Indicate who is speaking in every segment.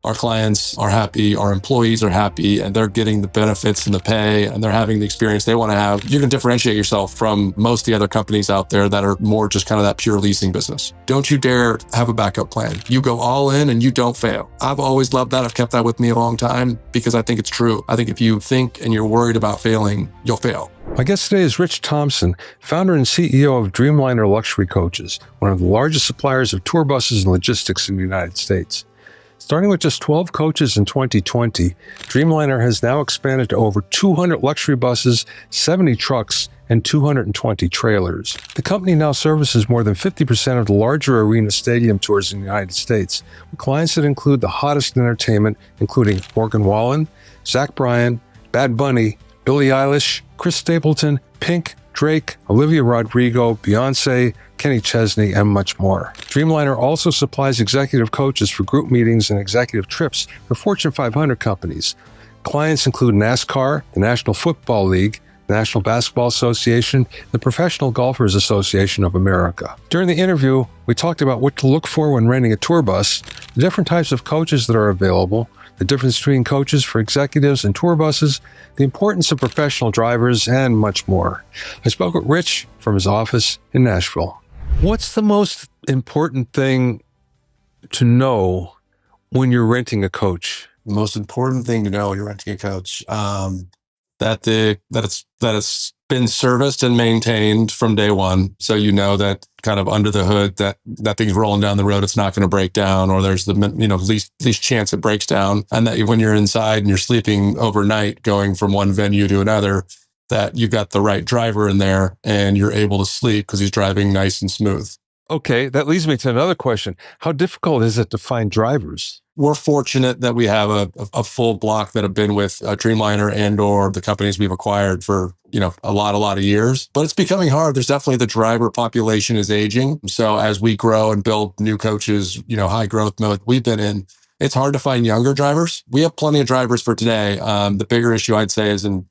Speaker 1: our clients are happy, our employees are happy, and they're getting the benefits and the pay, and they're having the experience they want to have, you can differentiate yourself from most of the other companies out there that are more just kind of that pure leasing business. Don't you dare have a backup plan. You go all in and you don't fail. I've always loved that. I've kept that with me a long time because I think it's true. I think if you think and you're worried about failing, you'll fail.
Speaker 2: My guest today is Rich Thomson, founder and CEO of Dreamliner Luxury Coaches, one of the largest suppliers of tour buses and logistics in the United States. Starting with just 12 coaches in 2020, Dreamliner has now expanded to over 200 luxury buses, 70 trucks, and 220 trailers. The company now services more than 50% of the larger arena stadium tours in the United States, with clients that include the hottest in entertainment, including Morgan Wallen, Zach Bryan, Bad Bunny, Billie Eilish, Chris Stapleton, Pink, Drake, Olivia Rodrigo, Beyoncé, Kenny Chesney, and much more. Dreamliner also supplies executive coaches for group meetings and executive trips for Fortune 500 companies. Clients include NASCAR, the National Football League, the National Basketball Association, the Professional Golfers Association of America. During the interview, we talked about what to look for when renting a tour bus, the different types of coaches that are available, the difference between coaches for executives and tour buses, the importance of professional drivers, and much more. I spoke with Rich from his office in Nashville. What's the most important thing to know when you're renting a coach?
Speaker 1: The most important thing to know when you're renting a coach, that it's been serviced and maintained from day one. So you know that kind of under the hood that thing's rolling down the road, it's not going to break down, or there's the least chance it breaks down. And that when you're inside and you're sleeping overnight going from one venue to another, that you've got the right driver in there and you're able to sleep because he's driving nice and smooth.
Speaker 2: Okay, that leads me to another question. How difficult is it to find drivers?
Speaker 1: We're fortunate that we have a full block that have been with Dreamliner and or the companies we've acquired for, a lot of years. But it's becoming hard. There's definitely the driver population is aging. So as we grow and build new coaches, high growth mode we've been in, it's hard to find younger drivers. We have plenty of drivers for today. The bigger issue I'd say is in,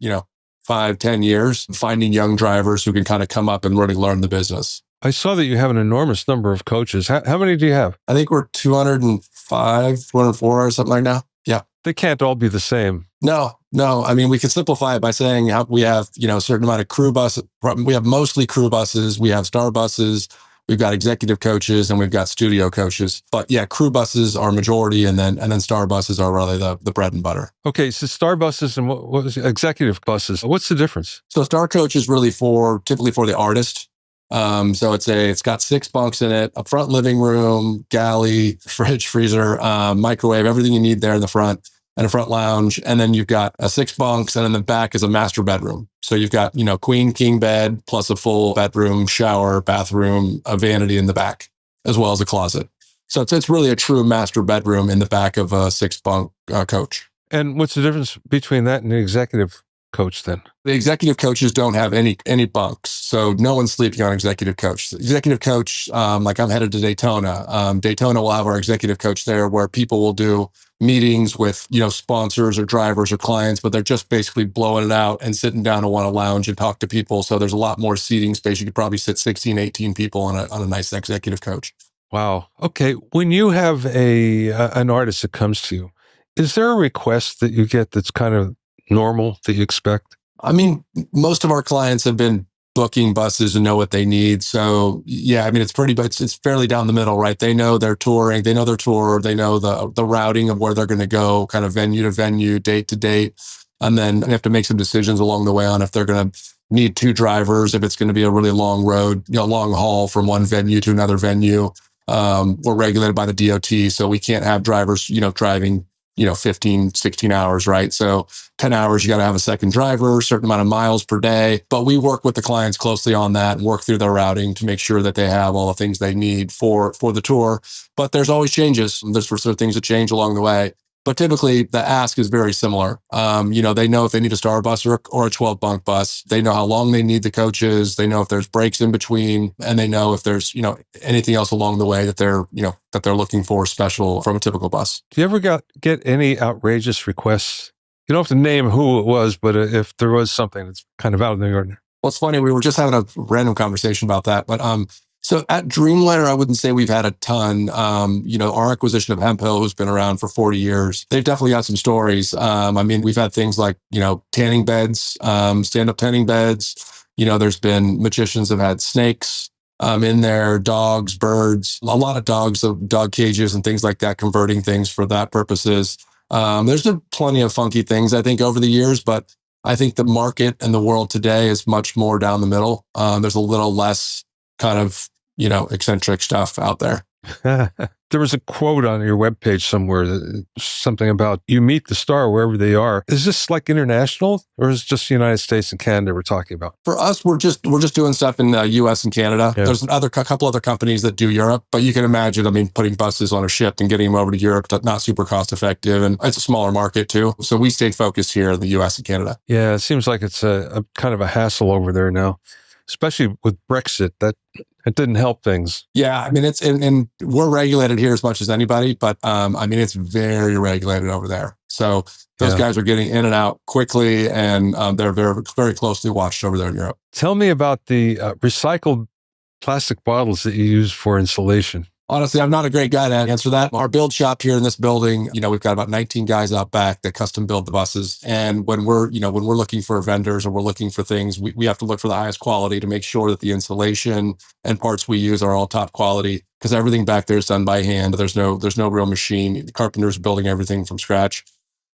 Speaker 1: 5-10 years, finding young drivers who can kind of come up and really learn the business.
Speaker 2: I saw that you have an enormous number of coaches. How many do you have?
Speaker 1: I think we're 205, 204 or something like that. Yeah.
Speaker 2: They can't all be the same.
Speaker 1: No. I mean, we can simplify it by saying we have, a certain amount of crew buses. We have mostly crew buses. We have star buses. We've got executive coaches and we've got studio coaches. But yeah, crew buses are majority, and then star buses are really the bread and butter.
Speaker 2: Okay, so star buses and what was executive buses? What's the difference?
Speaker 1: So star coach is really typically for the artist. So it's got 6 bunks in it, a front living room, galley, fridge, freezer, microwave, everything you need there in the front, and a front lounge. And then you've got 6 bunks, and in the back is a master bedroom. So you've got, queen, king bed, plus a full bedroom, shower, bathroom, a vanity in the back, as well as a closet. So it's really a true master bedroom in the back of a 6 bunk coach.
Speaker 2: And what's the difference between that and the executive coach then?
Speaker 1: The executive coaches don't have any bunks. So no one's sleeping on executive coach. The executive coach, like I'm headed to Daytona. Daytona will have our executive coach there where people will do meetings with, sponsors or drivers or clients, but they're just basically blowing it out and sitting down and want to lounge and talk to people. So there's a lot more seating space. You could probably sit 16, 18 people on a nice executive coach.
Speaker 2: Wow. Okay. When you have an artist that comes to you, is there a request that you get that's kind of normal that you expect?
Speaker 1: I mean, most of our clients have been booking buses and know what they need. So yeah, I mean, it's fairly down the middle, right? They know they're touring, they know their tour, they know the routing of where they're going to go, kind of venue to venue, date to date. And then they have to make some decisions along the way on if they're going to need 2 drivers, if it's going to be a really long road, long haul from one venue to another venue. We're regulated by the DOT, so we can't have drivers, driving 15, 16 hours, right? So 10 hours, you got to have a second driver, a certain amount of miles per day. But we work with the clients closely on that and work through their routing to make sure that they have all the things they need for the tour. But there's always changes. There's for certain things that change along the way. But typically the ask is very similar. They know if they need a star bus or a 12 bunk bus. They know how long they need the coaches. They know if there's breaks in between, and they know if there's, anything else along the way that they're looking for special from a typical bus.
Speaker 2: Do you ever get any outrageous requests? You don't have to name who it was, but if there was something that's kind of out of the ordinary.
Speaker 1: Well, it's funny. We were just having a random conversation about that, but So at Dreamliner, I wouldn't say we've had a ton. Our acquisition of Hemp Hill, who's been around for 40 years, they've definitely got some stories. We've had things like, tanning beds, stand-up tanning beds. There's been magicians have had snakes in there, dogs, birds, a lot of dogs, dog cages and things like that, converting things for that purposes. There's been plenty of funky things, I think, over the years, but I think the market and the world today is much more down the middle. There's a little less kind of, eccentric stuff out there.
Speaker 2: There was a quote on your webpage somewhere, something about you meet the star wherever they are. Is this like international, or is it just the United States and Canada we're talking about?
Speaker 1: For us, we're just doing stuff in the U.S. and Canada. Yeah. There's a couple other companies that do Europe, but you can imagine, putting buses on a ship and getting them over to Europe, not super cost effective, and it's a smaller market too. So we stayed focused here in the U.S. and Canada.
Speaker 2: Yeah, it seems like it's a kind of a hassle over there now, especially with Brexit. It didn't help things.
Speaker 1: Yeah, it's and we're regulated here as much as anybody, but it's very regulated over there. So those guys are getting in and out quickly, and they're very, very closely watched over there in Europe.
Speaker 2: Tell me about the recycled plastic bottles that you use for insulation.
Speaker 1: Honestly, I'm not a great guy to answer that. Our build shop here in this building, we've got about 19 guys out back that custom build the buses. And when we're looking for vendors or we're looking for things, we have to look for the highest quality to make sure that the insulation and parts we use are all top quality, because everything back there is done by hand. There's no real machine. The carpenter's building everything from scratch.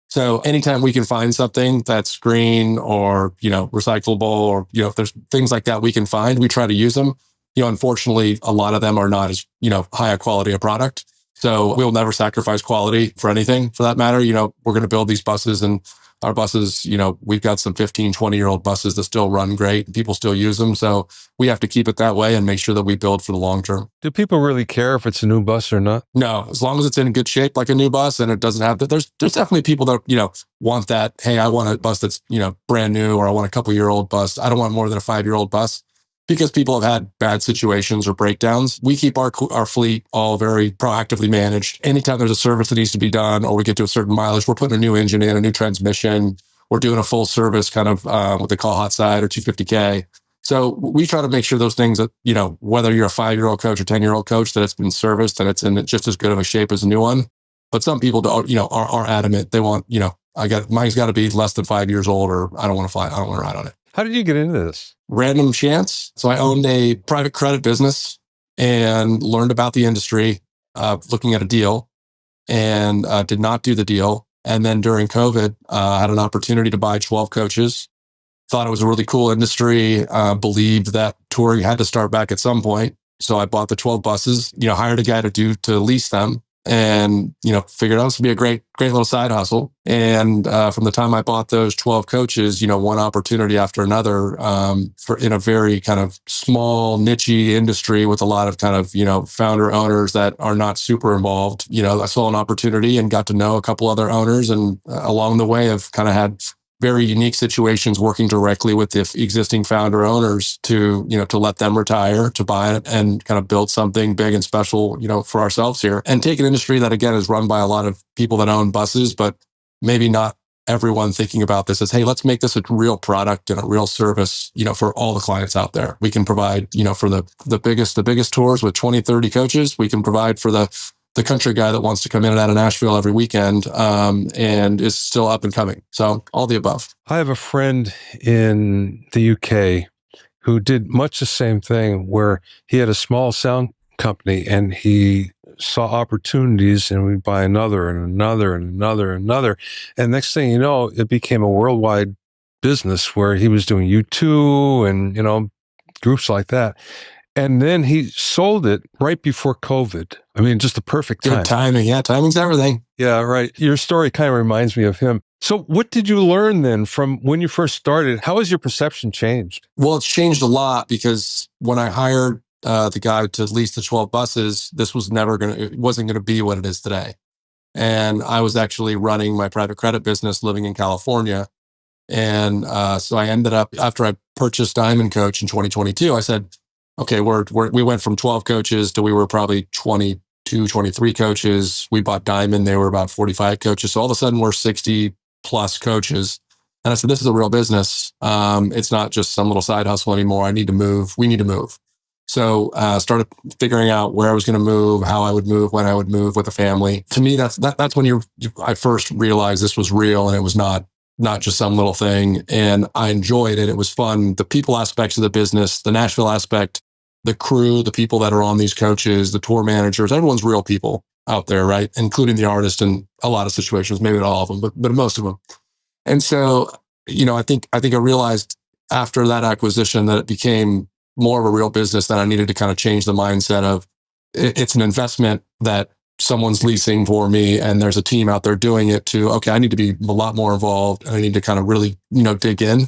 Speaker 1: So anytime we can find something that's green or, recyclable, or, if there's things like that we can find, we try to use them. Unfortunately, a lot of them are not as, high a quality a product. So we'll never sacrifice quality for anything, for that matter. We're going to build these buses, and our buses, we've got some 15, 20-year-old buses that still run great. People still use them. So we have to keep it that way and make sure that we build for the long term.
Speaker 2: Do people really care if it's a new bus or not?
Speaker 1: No, as long as it's in good shape, like a new bus, and it doesn't have that. There's definitely people that, want that. Hey, I want a bus that's, brand new, or I want a couple-year-old bus. I don't want more than a 5-year-old bus. Because people have had bad situations or breakdowns, we keep our fleet all very proactively managed. Anytime there's a service that needs to be done, or we get to a certain mileage, we're putting a new engine in, a new transmission. We're doing a full service, kind of what they call hot side or 250K. So we try to make sure those things that, whether you're a 5-year-old coach or 10-year-old coach, that it's been serviced and it's in just as good of a shape as a new one. But some people don't, are adamant. They want, mine's got to be less than 5 years old, or I don't want to fly. I don't want to ride on it.
Speaker 2: How did you get into this?
Speaker 1: Random chance. So I owned a private credit business and learned about the industry, looking at a deal, and did not do the deal. And then during COVID, I had an opportunity to buy 12 coaches. Thought it was a really cool industry, believed that touring had to start back at some point. So I bought the 12 buses, hired a guy to lease them, and, figured out this would be a great little side hustle. And from the time I bought those 12 coaches, one opportunity after another, in a very kind of small, niche-y industry with a lot of kind of, founder owners that are not super involved. I saw an opportunity and got to know a couple other owners, and along the way I've kind of had very unique situations working directly with the existing founder owners to let them retire, to buy it and kind of build something big and special, for ourselves here, and take an industry that, again, is run by a lot of people that own buses, but maybe not everyone thinking about this as, hey, let's make this a real product and a real service, for all the clients out there. We can provide, for the biggest tours with 20, 30 coaches. We can provide for the country guy that wants to come in and out of Nashville every weekend, and is still up and coming. So all the above.
Speaker 2: I have a friend in the UK who did much the same thing, where he had a small sound company and he saw opportunities, and we'd buy another and another and another and another. And next thing you know, it became a worldwide business where he was doing U2 and, groups like that. And then he sold it right before COVID. Just the perfect time.
Speaker 1: Good timing. Yeah, timing's everything.
Speaker 2: Yeah, right. Your story kind of reminds me of him. So what did you learn then from when you first started? How has your perception changed?
Speaker 1: Well, it's changed a lot, because when I hired the guy to lease the 12 buses, it wasn't going to be what it is today. And I was actually running my private credit business living in California. And so I ended up, after I purchased Diamond Coach in 2022, I said, okay, we went from 12 coaches to we were probably 22, 23 coaches. We bought Diamond. They were about 45 coaches. So all of a sudden we're 60 plus coaches. And I said, this is a real business. It's not just some little side hustle anymore. I need to move. We need to move. So started figuring out where I was going to move, how I would move, when I would move with a family. To me, that's when I first realized this was real and it was not just some little thing. And I enjoyed it. It was fun. The people aspects of the business, the Nashville aspect, the crew, the people that are on these coaches, the tour managers, everyone's real people out there, right? Including the artist in a lot of situations, maybe not all of them, but most of them. And so, I think I realized after that acquisition that it became more of a real business, that I needed to kind of change the mindset of it's an investment that someone's leasing for me and there's a team out there doing it to, okay, I need to be a lot more involved and I need to kind of really, dig in.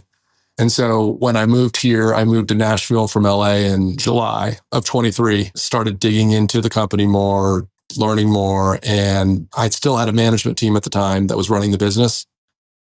Speaker 1: And so when I moved here, I moved to Nashville from LA in July of 23, started digging into the company more, learning more. And I still had a management team at the time that was running the business.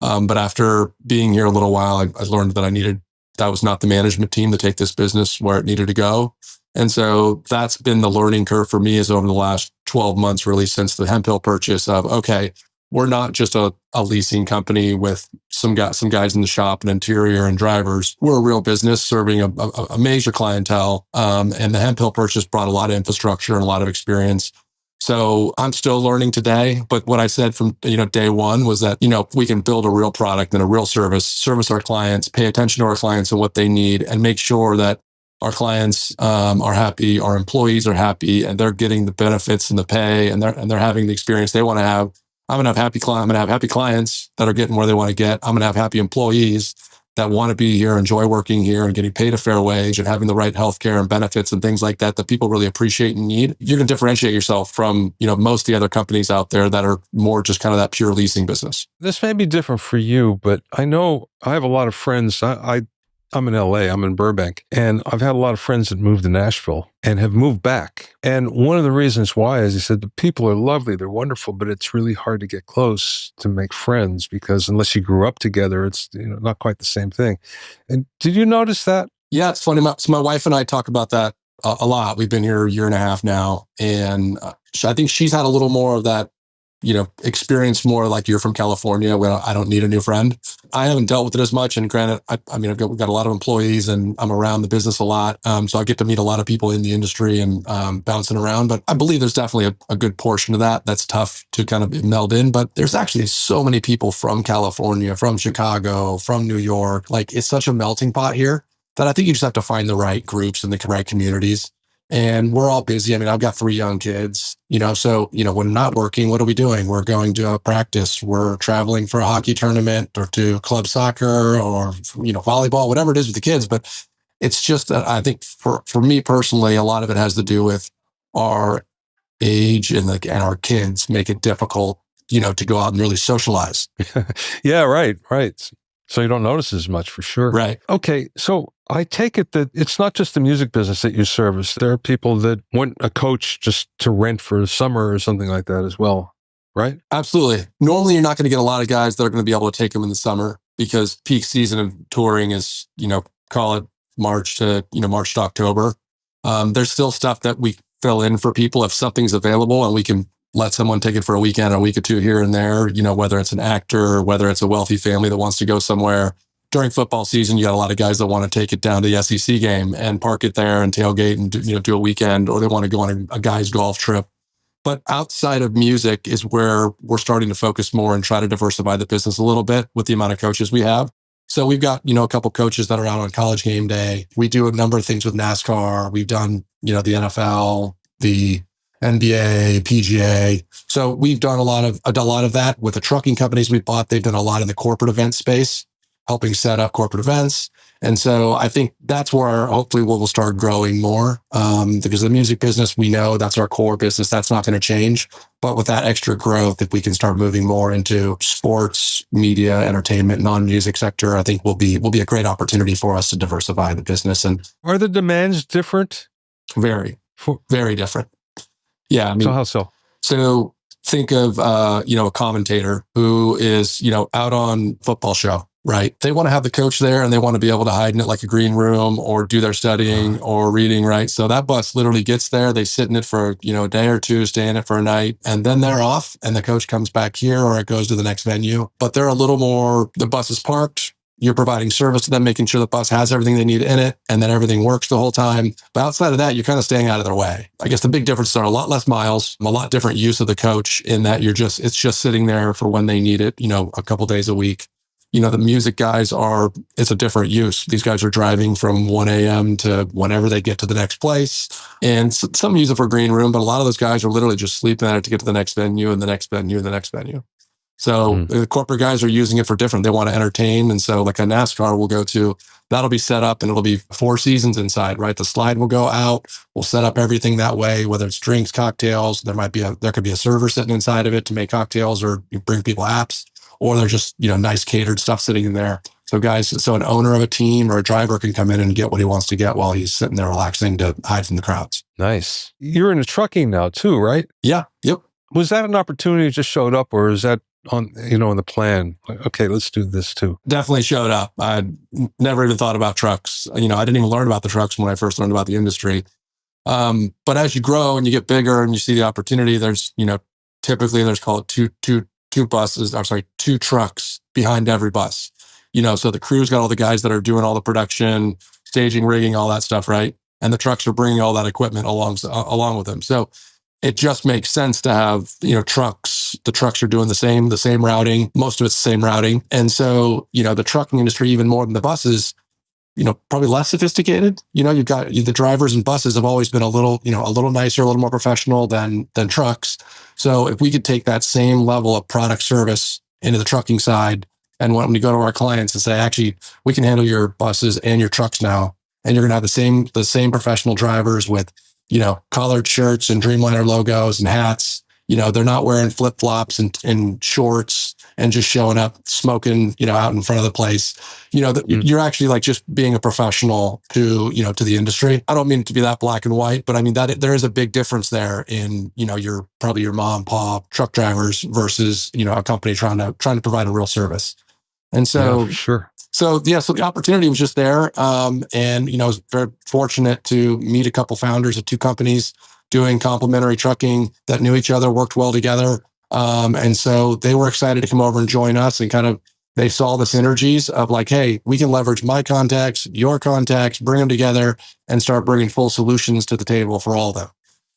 Speaker 1: But after being here a little while, I learned that that was not the management team to take this business where it needed to go. And so that's been the learning curve for me, is over the last 12 months, really, since the Hemp Hill purchase of, okay, we're not just a leasing company with some guys in the shop and interior and drivers. We're a real business serving a major clientele. And the Hemp Hill purchase brought a lot of infrastructure and a lot of experience. So I'm still learning today, but what I said from day one was that we can build a real product and a real service our clients, pay attention to our clients and what they need, and make sure that our clients are happy, our employees are happy, and they're getting the benefits and the pay, and they're having the experience they want to have. I'm gonna have happy clients that are getting where they want to get. I'm gonna have happy employees that want to be here, enjoy working here, and getting paid a fair wage and having the right healthcare and benefits and things like that people really appreciate and need. You're going to differentiate yourself from, most of the other companies out there that are more just kind of that pure leasing business.
Speaker 2: This may be different for you, but I know I have a lot of friends. I'm in LA, I'm in Burbank, and I've had a lot of friends that moved to Nashville and have moved back. And one of the reasons why is, he said, the people are lovely, they're wonderful, but it's really hard to get close to make friends, because unless you grew up together, it's not quite the same thing. And did you notice that?
Speaker 1: Yeah, it's funny. So my wife and I talk about that a lot. We've been here a year and a half now, and I think she's had a little more of that experience, more like you're from California, where I don't need a new friend. I haven't dealt with it as much. And granted, we've got a lot of employees and I'm around the business a lot. So I get to meet a lot of people in the industry and bouncing around. But I believe there's definitely a good portion of that's tough to kind of meld in. But there's actually so many people from California, from Chicago, from New York. Like, it's such a melting pot here that I think you just have to find the right groups and the right communities. And we're all busy. I've got 3 young kids, so, when not working, what are we doing? We're going to a practice. We're traveling for a hockey tournament or to club soccer or, volleyball, whatever it is with the kids. But it's just that I think for me personally, a lot of it has to do with our age and our kids make it difficult, to go out and really socialize.
Speaker 2: Yeah, right. So you don't notice as much, for sure.
Speaker 1: Right.
Speaker 2: Okay. So I take it that it's not just the music business that you service. There are people that want a coach just to rent for the summer or something like that as well, right?
Speaker 1: Absolutely. Normally, you're not going to get a lot of guys that are going to be able to take them in the summer, because peak season of touring is, call it March to October. There's still stuff that we fill in for people if something's available, and we can let someone take it for a weekend, a week or two here and there, whether it's an actor or whether it's a wealthy family that wants to go somewhere. During football season, you got a lot of guys that want to take it down to the SEC game and park it there and tailgate and do a weekend, or they want to go on a guy's golf trip. But outside of music is where we're starting to focus more and try to diversify the business a little bit with the amount of coaches we have. So we've got, a couple coaches that are out on College Game Day. We do a number of things with NASCAR. We've done, the NFL, the NBA, PGA. So we've done a lot of that with the trucking companies we bought. They've done a lot in the corporate event space, helping set up corporate events. And so I think that's where hopefully we'll start growing more, because the music business, we know that's our core business. That's not going to change. But with that extra growth, if we can start moving more into sports, media, entertainment, non-music sector, I think will be a great opportunity for us to diversify the business. And
Speaker 2: are the demands different?
Speaker 1: Very, very different. Yeah.
Speaker 2: So how so?
Speaker 1: So think of, a commentator who is, out on football show, right? They want to have the coach there and they want to be able to hide in it like a green room or do their studying or reading, right? So that bus literally gets there. They sit in it for, a day or two, stay in it for a night, and then they're off and the coach comes back here or it goes to the next venue. But they're a little more, the bus is parked. you're providing service to them, making sure the bus has everything they need in it, and that everything works the whole time. But outside of that, you're kind of staying out of their way. I guess the big differences are a lot less miles, a lot different use of the coach in that it's just sitting there for when they need it, a couple days a week. The music guys it's a different use. These guys are driving from 1 a.m. to whenever they get to the next place. And some use it for green room, but a lot of those guys are literally just sleeping at it to get to the next venue and the next venue and the next venue. So the corporate guys are using it for different. They want to entertain. And so like a NASCAR we'll go to, that'll be set up and it'll be 4 seasons inside, right? The slide will go out. We'll set up everything that way, whether it's drinks, cocktails. There could be a server sitting inside of it to make cocktails or you bring people apps, or they're just, nice catered stuff sitting in there. So an owner of a team or a driver can come in and get what he wants to get while he's sitting there relaxing to hide from the crowds.
Speaker 2: Nice. You're into trucking now too, right?
Speaker 1: Yeah. Yep.
Speaker 2: Was that an opportunity that just showed up, or is that on the plan? Okay, let's do this too.
Speaker 1: Definitely showed up. I never even thought about trucks. I didn't even learn about the trucks when I first learned about the industry. But as you grow and you get bigger and you see the opportunity, there's, typically there's called two trucks behind every bus. So the crew's got all the guys that are doing all the production, staging, rigging, all that stuff, right? And the trucks are bringing all that equipment along with them. So it just makes sense to have, trucks. The trucks are doing the same routing. Most of it's the same routing. And so, the trucking industry, even more than the buses, probably less sophisticated. You've got the drivers and buses have always been a little nicer, a little more professional than trucks. So if we could take that same level of product service into the trucking side, and when we go to our clients and say, actually, we can handle your buses and your trucks now, and you're going to have the same professional drivers with, collared shirts and Dreamliner logos and hats. They're not wearing flip-flops and shorts and just showing up smoking, out in front of the place. You're actually like just being a professional to the industry. I don't mean it to be that black and white, but I mean that there is a big difference there in, your mom and pop truck drivers versus, a company trying to provide a real service. And so,
Speaker 2: yeah, for sure.
Speaker 1: So the opportunity was just there. And, I was very fortunate to meet a couple founders of 2 companies doing complementary trucking that knew each other, worked well together. And so they were excited to come over and join us, and they saw the synergies of like, hey, we can leverage my contacts, your contacts, bring them together and start bringing full solutions to the table for all of them.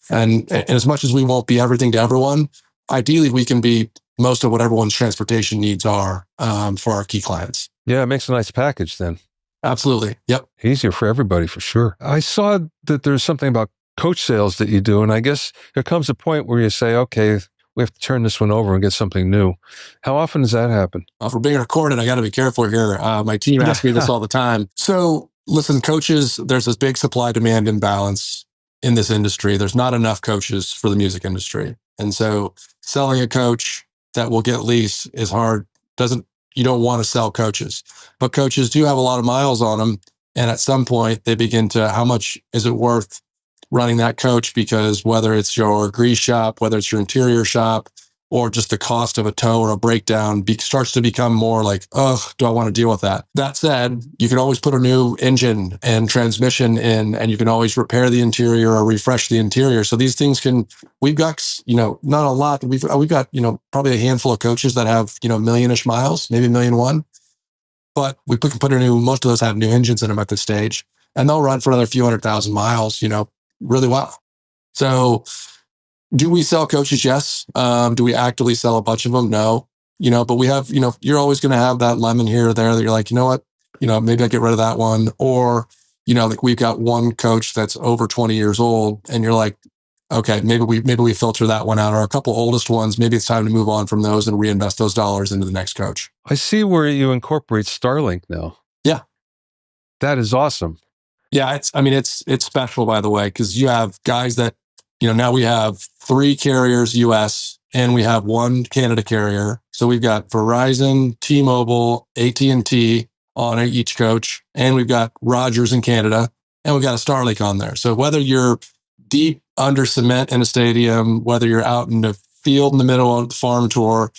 Speaker 1: And as much as we won't be everything to everyone, ideally we can be most of what everyone's transportation needs are for our key clients.
Speaker 2: Yeah, it makes a nice package then.
Speaker 1: Absolutely. Yep.
Speaker 2: Easier for everybody for sure. I saw that there's something about coach sales that you do, and I guess there comes a point where you say, okay, we have to turn this one over and get something new. How often does that happen?
Speaker 1: For being recorded, I got to be careful here. My team asks me this all the time. So listen, coaches, there's this big supply-demand imbalance in this industry. There's not enough coaches for the music industry. And so selling a coach that will get leased is hard. You don't want to sell coaches, but coaches do have a lot of miles on them. And at some point they begin to, how much is it worth running that coach? Because whether it's your grease shop, whether it's your interior shop, or just the cost of a tow or a breakdown starts to become more like, oh, do I want to deal with that? That said, you can always put a new engine and transmission in, and you can always repair the interior or refresh the interior. So these things we've got, not a lot. We've got, probably a handful of coaches that have, million-ish miles, maybe 1,000,001. But we can most of those have new engines in them at this stage, and they'll run for another few 100,000 miles, really well. So do we sell coaches? Yes. Do we actively sell a bunch of them? No. But we have, you're always going to have that lemon here or there that you're like, you know what, maybe I get rid of that one. Or, like we've got one coach that's over 20 years old and you're like, okay, maybe we filter that one out, or a couple oldest ones. Maybe it's time to move on from those and reinvest those dollars into the next coach.
Speaker 2: I see where you incorporate Starlink now.
Speaker 1: Yeah.
Speaker 2: That is awesome.
Speaker 1: Yeah. It's special, by the way, because you have guys that, now we have 3 carriers US and we have 1 Canada carrier. So we've got Verizon, T-Mobile, AT&T on each coach. And we've got Rogers in Canada, and we've got a Starlink on there. So whether you're deep under cement in a stadium, whether you're out in the field in the middle of the farm tour,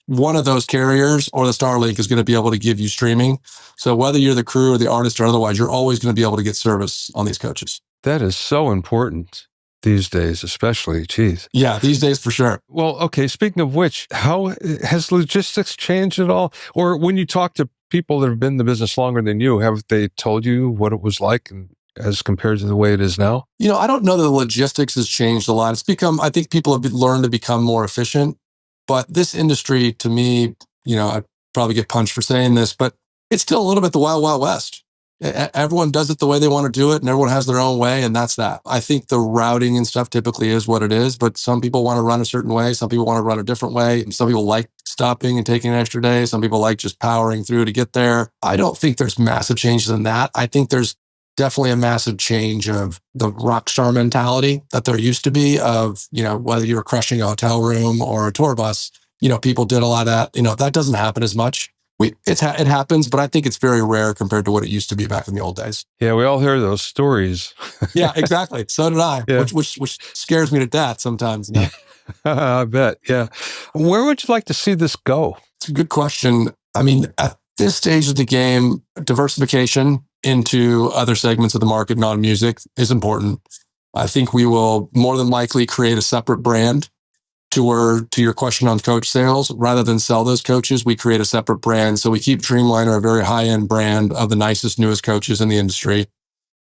Speaker 1: one of those carriers or the Starlink is going to be able to give you streaming. So whether you're the crew or the artist or otherwise, you're always going to be able to get service on these coaches.
Speaker 2: That is so important these days, especially. Geez.
Speaker 1: Yeah, these days for sure.
Speaker 2: Well, okay. Speaking of which, how has logistics changed at all? Or when you talk to people that have been in the business longer than you, have they told you what it was like and as compared to the way it is now?
Speaker 1: I don't know that the logistics has changed a lot. I think people have learned to become more efficient. But this industry, to me, I probably get punched for saying this, but it's still a little bit the wild, wild west. Everyone does it the way they want to do it, and everyone has their own way, and that's that. I think the routing and stuff typically is what it is, but some people want to run a certain way. Some people want to run a different way. Some people like stopping and taking an extra day. Some people like just powering through to get there. I don't think there's massive changes in that. I think there's definitely a massive change of the rock star mentality that there used to be of, whether you were crushing a hotel room or a tour bus, people did a lot of that. That doesn't happen as much. It happens, but I think it's very rare compared to what it used to be back in the old days.
Speaker 2: Yeah, we all hear those stories.
Speaker 1: Yeah, exactly. So did I,
Speaker 2: Yeah.
Speaker 1: which scares me to death sometimes.
Speaker 2: I bet. Yeah. Where would you like to see this go?
Speaker 1: It's a good question. I mean, at this stage of the game, diversification into other segments of the market, non-music, is important. I think we will more than likely create a separate brand to your question on coach sales. Rather than sell those coaches, we create a separate brand. So we keep Dreamliner a very high-end brand of the nicest, newest coaches in the industry.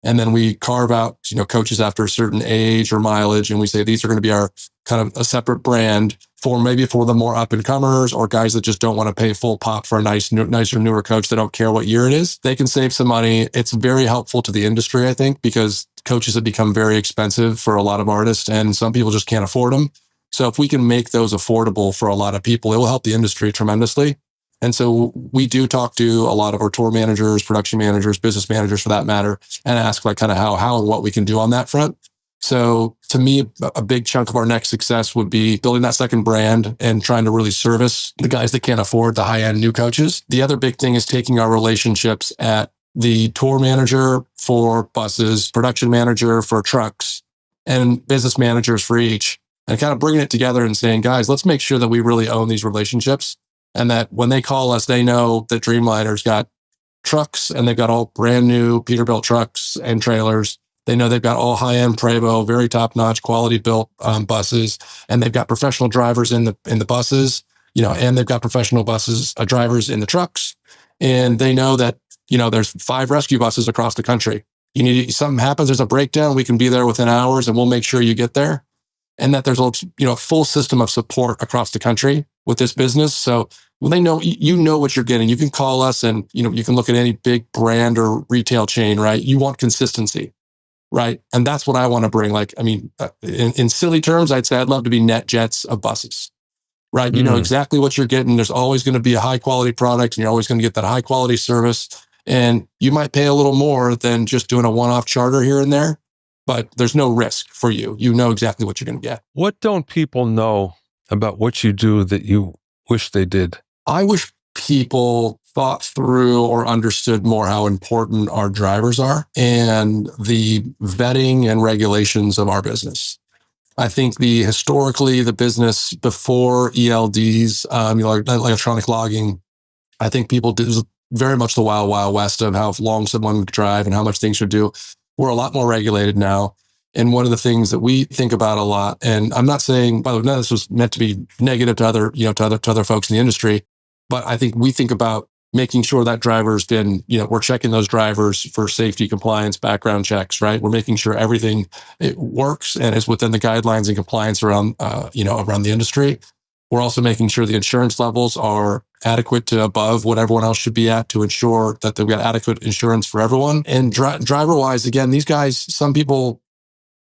Speaker 1: And then we carve out, coaches after a certain age or mileage. And we say, these are going to be our kind of a separate brand for the more up and comers or guys that just don't want to pay full pop for a nicer, newer coach. They don't care what year it is. They can save some money. It's very helpful to the industry, I think, because coaches have become very expensive for a lot of artists and some people just can't afford them. So if we can make those affordable for a lot of people, it will help the industry tremendously. And so we do talk to a lot of our tour managers, production managers, business managers for that matter, and ask kind of how and what we can do on that front. So to me, a big chunk of our next success would be building that second brand and trying to really service the guys that can't afford the high-end new coaches. The other big thing is taking our relationships at the tour manager for buses, production manager for trucks, and business managers for each, and kind of bringing it together and saying, guys, let's make sure that we really own these relationships. And that when they call us, they know that Dreamliner's got trucks and they've got all brand new Peterbilt trucks and trailers. They know they've got all high-end Prevost, very top-notch, quality-built buses, and they've got professional drivers in the buses, and they've got professional drivers in the trucks. And they know that there's 5 rescue buses across the country. Something happens, there's a breakdown, we can be there within hours, and we'll make sure you get there. And that there's a full system of support across the country with this business. So when they know, what you're getting, you can call us and, you can look at any big brand or retail chain, right? You want consistency, right? And that's what I want to bring. In silly terms, I'd say I'd love to be NetJets of buses, right? You know exactly what you're getting. There's always going to be a high quality product and you're always going to get that high quality service. And you might pay a little more than just doing a one-off charter here and there, but there's no risk for you. You know exactly what you're going to get.
Speaker 2: What don't people know about what you do that you wish they did?
Speaker 1: I wish people thought through or understood more how important our drivers are and the vetting and regulations of our business. I think historically the business before ELDs, electronic logging, I think people did very much the wild, wild west of how long someone would drive and how much things should do. We're a lot more regulated now. And one of the things that we think about a lot, and I'm not saying, by the way, none of this was meant to be negative to other folks in the industry, but I think we think about making sure that driver's been, we're checking those drivers for safety, compliance, background checks, right? We're making sure everything it works and is within the guidelines and compliance around the industry. We're also making sure the insurance levels are adequate to above what everyone else should be at to ensure that they've got adequate insurance for everyone. And driver-wise, again, these guys, some people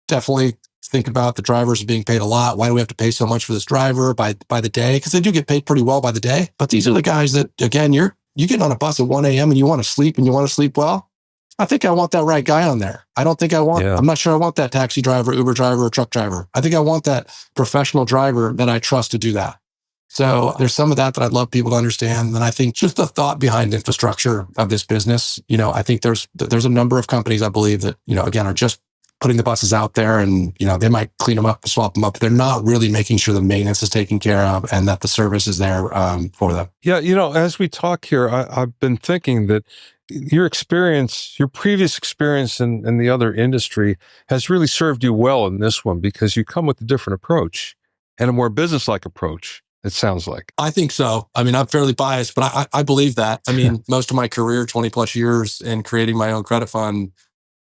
Speaker 1: definitely think about the drivers being paid a lot. Why do we have to pay so much for this driver by the day? Because they do get paid pretty well by the day. But these are the guys that, again, you get on a bus at 1 a.m. and you want to sleep well. I think I want that right guy on there. I'm not sure I want that taxi driver, Uber driver, or truck driver. I think I want that professional driver that I trust to do that. So there's some of that I'd love people to understand. And I think just the thought behind infrastructure of this business, I think there's a number of companies I believe that, again, are just putting the buses out there and, they might clean them up, swap them up. But they're not really making sure the maintenance is taken care of and that the service is there for them.
Speaker 2: Yeah. As we talk here, I've been thinking that your previous experience in the other industry has really served you well in this one because you come with a different approach and a more business-like approach. it sounds like.
Speaker 1: I think so. I mean, I'm fairly biased, but I believe that. I mean, most of my career, 20 plus years in creating my own credit fund,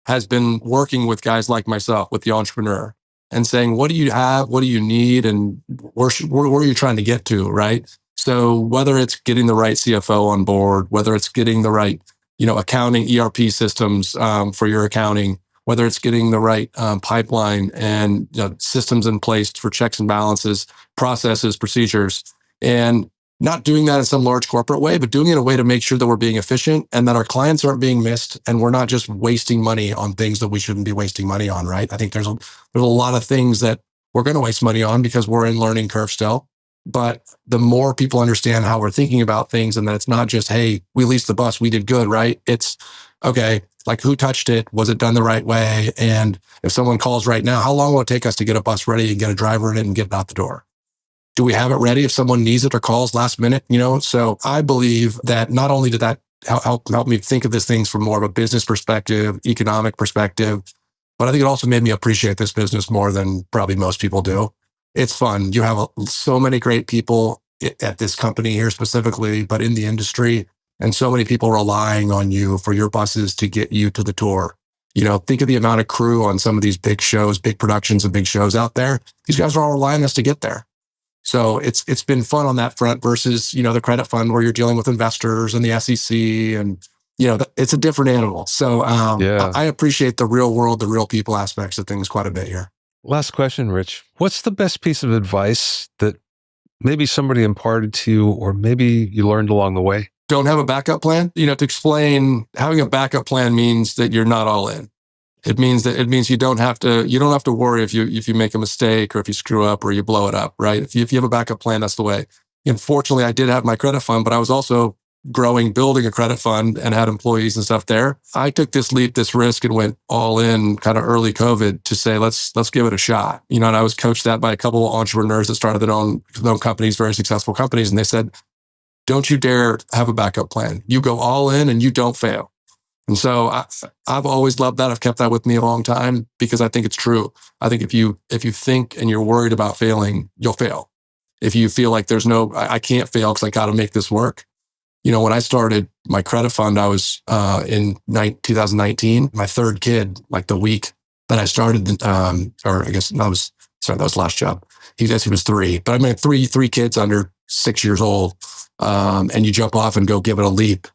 Speaker 1: has been working with guys like myself, with the entrepreneur, and saying, what do you have? What do you need? And where are you trying to get to? Right. So whether it's getting the right CFO on board, whether it's getting the right, accounting ERP systems for your accounting, whether it's getting the right pipeline and systems in place for checks and balances, processes, procedures, and not doing that in some large corporate way, but doing it in a way to make sure that we're being efficient and that our clients aren't being missed and we're not just wasting money on things that we shouldn't be wasting money on, right? I think there's a lot of things that we're going to waste money on because we're in learning curve still. But the more people understand how we're thinking about things and that it's not just, hey, we leased the bus, we did good, right? It's, okay, like who touched it? Was it done the right way? And if someone calls right now, how long will it take us to get a bus ready and get a driver in it and get it out the door? Do we have it ready if someone needs it or calls last minute? So I believe that not only did that help me think of these things from more of a business perspective, economic perspective, but I think it also made me appreciate this business more than probably most people do. It's fun. You have so many great people at this company here specifically, but in the industry, and so many people relying on you for your buses to get you to the tour. Think of the amount of crew on some of these big shows, big productions and big shows out there. These guys are all relying on us to get there. So it's been fun on that front versus, the credit fund where you're dealing with investors and the SEC and, it's a different animal. So I appreciate the real world, the real people aspects of things quite a bit here.
Speaker 2: Last question, Rich. What's the best piece of advice that maybe somebody imparted to you or maybe you learned along the way?
Speaker 1: Don't have a backup plan. To explain, having a backup plan means that you're not all in. It means you don't have to worry if you make a mistake or if you screw up or you blow it up, right? If you have a backup plan, that's the way. Unfortunately, I did have my credit fund, but I was also building a credit fund and had employees and stuff there. I took this risk and went all in kind of early COVID to say, let's give it a shot. And I was coached that by a couple of entrepreneurs that started their own companies, very successful companies. And they said, don't you dare have a backup plan. You go all in and you don't fail. And so I've always loved that. I've kept that with me a long time because I think it's true. I think if you think and you're worried about failing, you'll fail. If you feel like I can't fail because I got to make this work. When I started my credit fund, I was in 2019, my third kid, like the week that I started, that was last job. He was 3, but I mean, three kids under 6 years old. And you jump off and go give it a leap.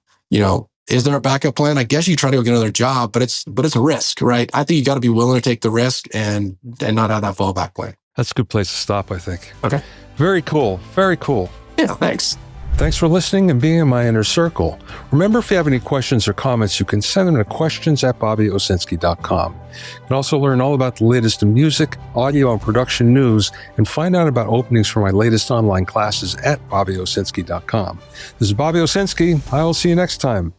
Speaker 1: Is there a backup plan? I guess you try to go get another job, but it's a risk, right? I think you got to be willing to take the risk and not have that fallback plan.
Speaker 2: That's a good place to stop, I think.
Speaker 1: Okay.
Speaker 2: Very cool. Very cool.
Speaker 1: Yeah, thanks.
Speaker 2: Thanks for listening and being in my inner circle. Remember, if you have any questions or comments, you can send them to questions@bobbyowsinski.com. You can also learn all about the latest in music, audio, and production news, and find out about openings for my latest online classes at bobbyowsinski.com. This is Bobby Owsinski. I will see you next time.